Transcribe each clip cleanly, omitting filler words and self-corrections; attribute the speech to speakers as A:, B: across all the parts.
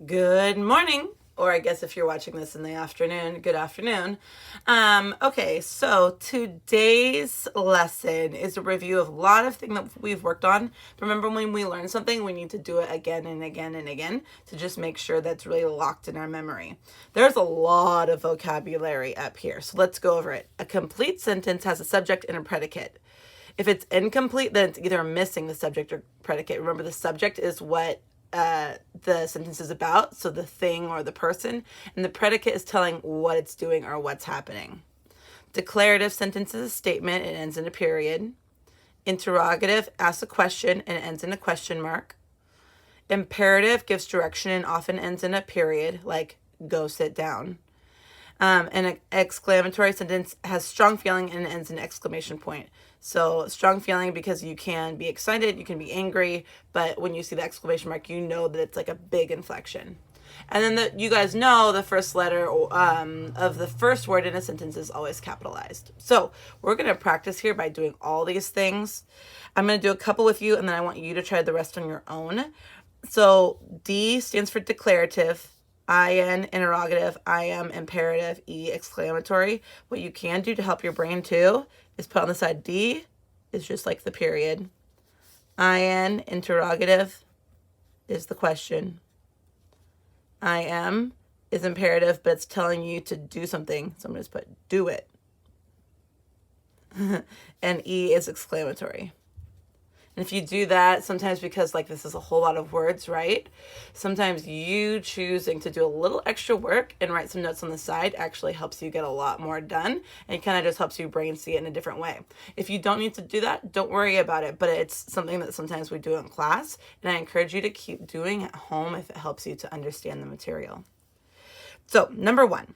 A: Good morning, or I guess if you're watching this in the afternoon, good afternoon. Okay, so today's lesson is a review of a lot of things that we've worked on. Remember, when we learn something, we need to do it again and again and again to just make sure that's really locked in our memory. There's a lot of vocabulary up here, so let's go over it. A complete sentence has a subject and a predicate. If it's incomplete, then it's either missing the subject or predicate. Remember, the subject is what the sentence is about, so the thing or the person, and the predicate is telling what it's doing or what's happening. Declarative sentence is a statement, it ends in a period. Interrogative asks a question and ends in a question mark. Imperative gives direction and often ends in a period, like go sit down. An exclamatory sentence has strong feeling and ends in an exclamation point. So strong feeling because you can be excited, you can be angry, but when you see the exclamation mark, you know that it's like a big inflection. And then you guys know the first letter of the first word in a sentence is always capitalized. So we're going to practice here by doing all these things. I'm going to do a couple with you, and then I want you to try the rest on your own. So D stands for declarative. IN, interrogative, IM, imperative, E, exclamatory. What you can do to help your brain too is put on the side D is just like the period. IN, interrogative, is the question. IM is imperative, but it's telling you to do something. So I'm going to just put do it. And E is exclamatory. And if you do that, sometimes because like this is a whole lot of words, right? Sometimes you choosing to do a little extra work and write some notes on the side actually helps you get a lot more done, and it kind of just helps your brain see it in a different way. If you don't need to do that, don't worry about it, but it's something that sometimes we do in class, and I encourage you to keep doing at home if it helps you to understand the material. So, number 1.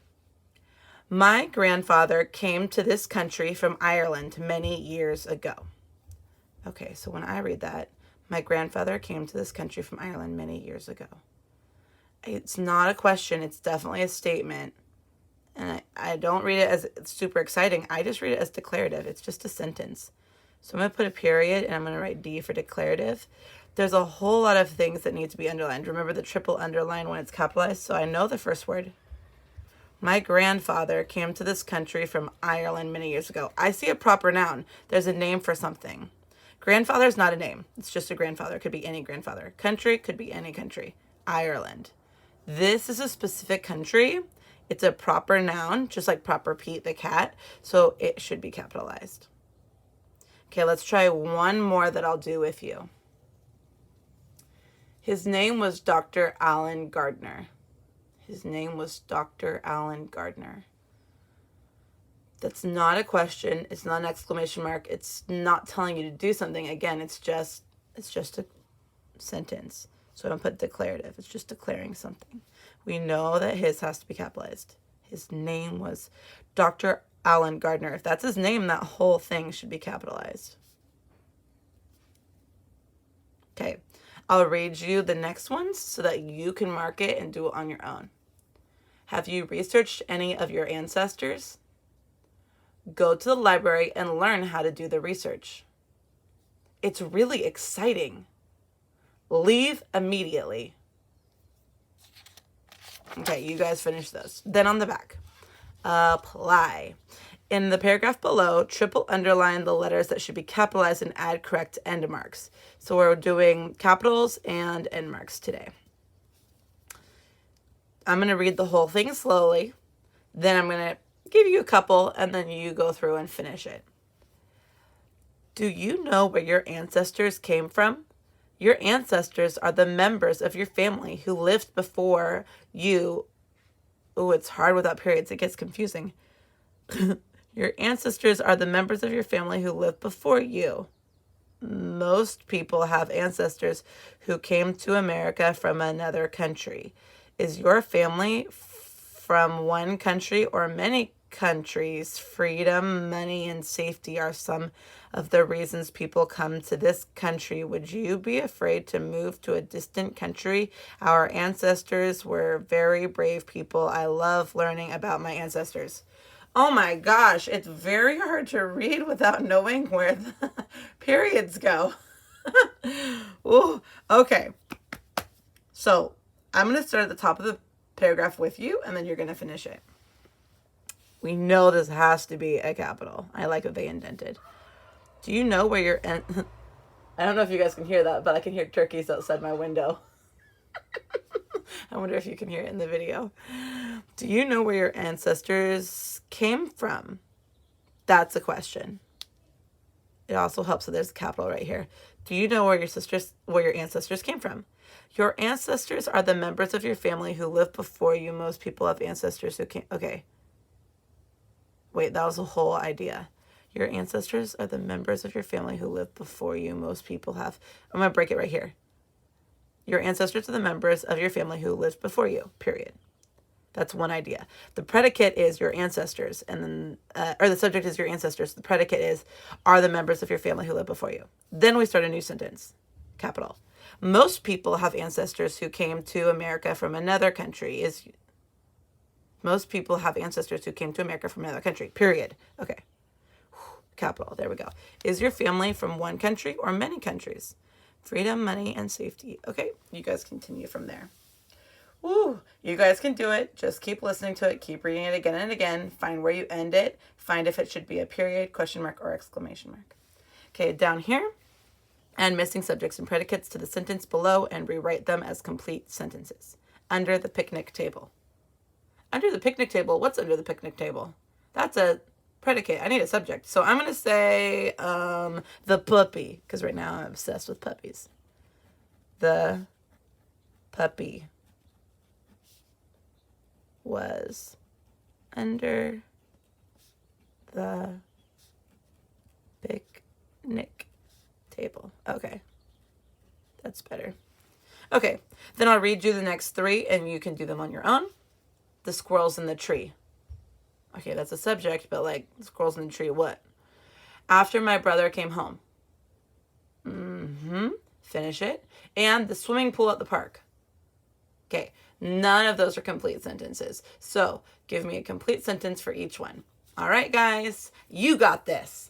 A: My grandfather came to this country from Ireland many years ago. Okay, so when I read that, my grandfather came to this country from Ireland many years ago. It's not a question, it's definitely a statement. And I don't read it as super exciting. I just read it as declarative. It's just a sentence. So I'm going to put a period and I'm going to write D for declarative. There's a whole lot of things that need to be underlined. Remember the triple underline when it's capitalized? So I know the first word. My grandfather came to this country from Ireland many years ago. I see a proper noun. There's a name for something. Grandfather is not a name. It's just a grandfather. It could be any grandfather. Country could be any country. Ireland. This is a specific country. It's a proper noun, just like proper Pete the cat. So it should be capitalized. Okay, let's try one more that I'll do with you. His name was Dr. Alan Gardner. His name was Dr. Alan Gardner. That's not a question. It's not an exclamation mark. It's not telling you to do something. Again, it's just a sentence. So I don't put declarative. It's just declaring something. We know that his has to be capitalized. His name was Dr. Alan Gardner. If that's his name, that whole thing should be capitalized. Okay, I'll read you the next ones so that you can mark it and do it on your own. Have you researched any of your ancestors? Go to the library and learn how to do the research. It's really exciting. Leave immediately. Okay, you guys finish those. Then on the back, apply. In the paragraph below, triple underline the letters that should be capitalized and add correct end marks. So we're doing capitals and end marks today. I'm going to read the whole thing slowly. Then I'm going to give you a couple, and then you go through and finish it. Do you know where your ancestors came from? Your ancestors are the members of your family who lived before you. Oh, it's hard without periods. It gets confusing. Your ancestors are the members of your family who lived before you. Most people have ancestors who came to America from another country. Is your family from one country or many countries? Freedom, money, and safety are some of the reasons people come to this country. Would you be afraid to move to a distant country? Our ancestors were very brave people. I love learning about my ancestors. Oh my gosh, it's very hard to read without knowing where the periods go. Ooh, okay. So I'm going to start at the top of the paragraph with you, and then you're going to finish it. We know this has to be a capital. I like what they indented. Do you know where your... I don't know if you guys can hear that, but I can hear turkeys outside my window. I wonder if you can hear it in the video. Do you know where your ancestors came from? That's a question. It also helps that there's a capital right here. Do you know where your ancestors came from? Your ancestors are the members of your family who lived before you. Most people have ancestors who came... Okay. Wait, that was the whole idea. Your ancestors are the members of your family who lived before you. Most people have... I'm going to break it right here. Your ancestors are the members of your family who lived before you, period. That's one idea. The predicate is your ancestors, and then, or the subject is your ancestors. The predicate is, are the members of your family who lived before you. Then we start a new sentence, capital. Most people have ancestors who came to America from another country. Most people have ancestors who came to America from another country, period. Okay, capital, there we go. Is your family from one country or many countries? Freedom, money, and safety. Okay, you guys continue from there. Woo, you guys can do it. Just keep listening to it. Keep reading it again and again. Find where you end it. Find if it should be a period, question mark, or exclamation mark. Okay, down here, add missing subjects and predicates to the sentence below and rewrite them as complete sentences. Under the picnic table. Under the picnic table? What's under the picnic table? That's a predicate. I need a subject. So I'm going to say the puppy, because right now I'm obsessed with puppies. The puppy was under the picnic table. Okay. That's better. Okay. Then I'll read you the next three and you can do them on your own. The squirrels in the tree. Okay, that's a subject, but like squirrels in the tree, what? After my brother came home. Finish it. And the swimming pool at the park. Okay, none of those are complete sentences. So give me a complete sentence for each one. All right, guys, you got this.